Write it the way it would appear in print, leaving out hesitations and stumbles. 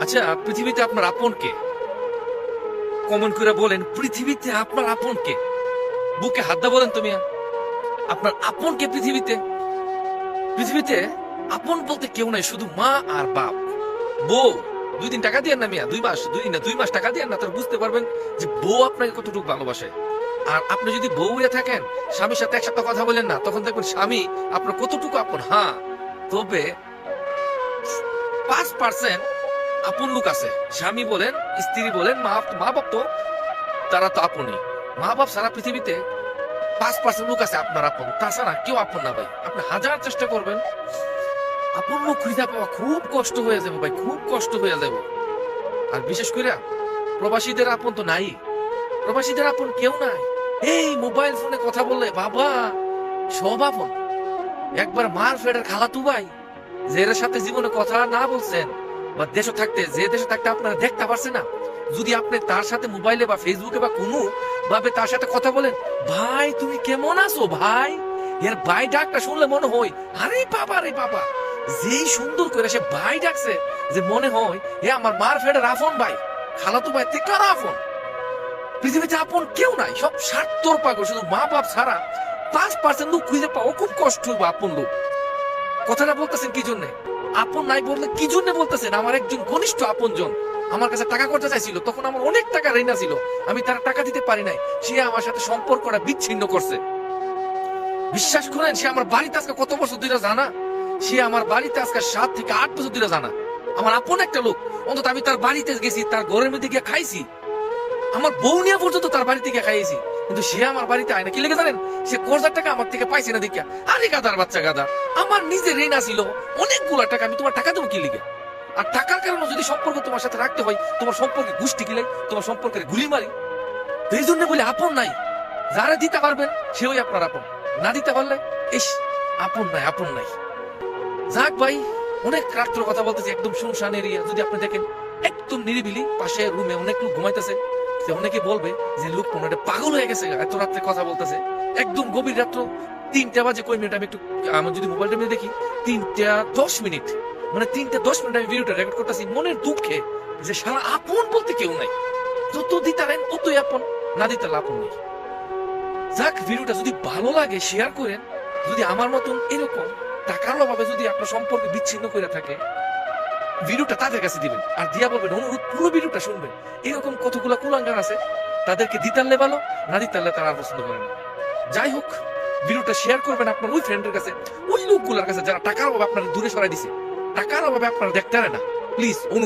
আচ্ছা, পৃথিবীতে আপনার আপন কে? কমেন্ট করে বলেন, পৃথিবীতে আপনার আপন কে? বুকে হাত দা বলেন তুমি। আপনার আপন কে পৃথিবীতে? পৃথিবীতে আপন বলতে কেউ নাই, শুধু মা আর বাপ। বউ 2 দিন টাকা দিয়েন না মিয়া, 2 মাস টাকা দিয়েন না, তার বুঝতে পারবেন যে বউ আপনাকে কতটুকু ভালোবাসে। আর আপনি যদি বউ হয়ে থাকেন, স্বামীর সাথে এক সপ্তাহ কথা বলেন না, তখন দেখবেন স্বামী আপনার কতটুকু আপন। হ্যাঁ, তবে 5% আপন লোক আছে। স্বামী বলেন, স্ত্রী বলেন, মা বাপ তো তারা তো আপনই। মা বাপ সারা পৃথিবীতে 5% লোক আছে আপনার আপন, তাছাড়া কেউ আপন না ভাই। আপনি হাজার চেষ্টা করবেন, আপন লোক খুঁজে পাওয়া খুব কষ্ট হয়ে যাবে ভাই, খুব কষ্ট হয়ে যাবে। আর বিশেষ করে প্রবাসীদের আপন তো নাই, প্রবাসীদের আপন কেউ নাই। এই মোবাইল ফোনে কথা বললে বাবা সব আপন। একবার মার ফেডের খালাতু ভাই, যে এর সাথে জীবনে কথা না বলছেন, বা দেশে থাকতে, যে দেশে থাকতে আপনারা দেখতে পারছেন না, যদি আপনি তার সাথে মোবাইলে বা ফেসবুকে বা কোনো ভাবে তার সাথে কথা বলেন, ভাই তুমি কেমন আছো ভাই, এর ভাই ডাকটা শুনলে মনে হয় আরে বাবা রে বাবা, যেই সুন্দর করে সে ভাই ডাকছে, যে মনে হয় এ আমার মার ফেডের আপন ভাই, খালাতু ভাই থেকে কার আপন। পৃথিবীতে আপন কেউ নাই, সব স্বার্থর পাগল। শুধু মা বাপ ছাড়া 5% লোক খুঁজে পাওয়া খুব কষ্ট হইব আপন লোক। কথাটা বলতেছেন কি জন্য? আপন নাই বললে কি জন্য বলতেছেন? আমার একজন ঘনিষ্ঠ আপনজন আমার কাছে টাকা করতে চাইছিল, তখন আমার অনেক টাকা ঋণ ছিল, আমি তার টাকা দিতে পারি নাই, সে আমার সাথে সম্পর্কটা বিচ্ছিন্ন করছে। বিশ্বাস করেন, সে আমার বাড়িতে আজকে কত বছর ধরে জানা, সে আমার বাড়িতে আজকে 7 থেকে 8 বছর ধরে জানা। আমার আপন একটা লোক, অন্তত আমি তার বাড়িতে গেছি, তার ঘরের মধ্যে গিয়ে খাইছি, আমার বউ নিয়ে পর্যন্ত তার বাড়িতে গিয়ে খাইয়েছি, কিন্তু সে আমার বাড়িতে আয় না। কি লেগে জানেন? সে কর্জার টাকা আমার থেকে পাইছে না দেখিয়া। আরে গাদার বাচ্চা গাদা, আমার নিজের ঋণ ছিল অনেকগুলা টাকা, আমি তোমার টাকা দেবো কি লিগে? আর টাকার কারণে যদি সম্পর্ক তোমার সাথে রাখতে হয়, তোমার সম্পর্কে গোষ্ঠী কিলাই, তোমার সম্পর্কের গুলি মারি। তো এই জন্য বলে আপন নাই। যারা দিতে পারবেন সে ওই আপনার আপন, না দিতে পারলে ইস, আপন নাই, আপন নাই। যাক ভাই, অনেক রাত্র কথা বলতেছি, একদম শুনশান এরিয়া। যদি আপনি দেখেন একদম নিরিবিলি, পাশে রুমে অনেক লোক ঘুমাইতেছে, অনেকে বলবে যে লোক কোনো একটা পাগল হয়ে গেছে, এত রাত্রে কথা বলতেছে। একদম গভীর রাত্র 3টা বাজে কয় মিনিট, আমি একটু আমার যদি মোবাইলটা নিয়ে দেখি 3টা 10 মিনিট, মানে 3টা 10 মিনিট আমি ভিডিওটা রেকর্ড করতেছি মনের দুঃখে, যে সারা আপন বলতে কেউ নাই। যত দিতারেন ততই আপন, না দিতার আপন নেই। যাক, ভিডিওটা যদি ভালো লাগে শেয়ার করেন। যদি আমার মতন এরকম টাকার অভাবে যদি আপনার সম্পর্ক বিচ্ছিন্ন করে থাকে, ভিডিওটা তাদের কাছে দিবেন, আর দিয়া বলবেন অনুরোধ পুরো ভিডিওটা শুনবেন। এরকম কতগুলা কুলাঙ্গার আছে, তাদেরকে দিতারলে ভালো, না দিতারলে তারা আর পছন্দ করে না। যাই হোক, ভিডিওটা শেয়ার করবেন আপনার ওই ফ্রেন্ডের কাছে, ওই লোকগুলোর কাছে যারা টাকার অভাবে আপনার দূরে সরাই দিছে, টাকার অভাবে আপনারা দেখতে পারে না। প্লিজ অনুরোধ।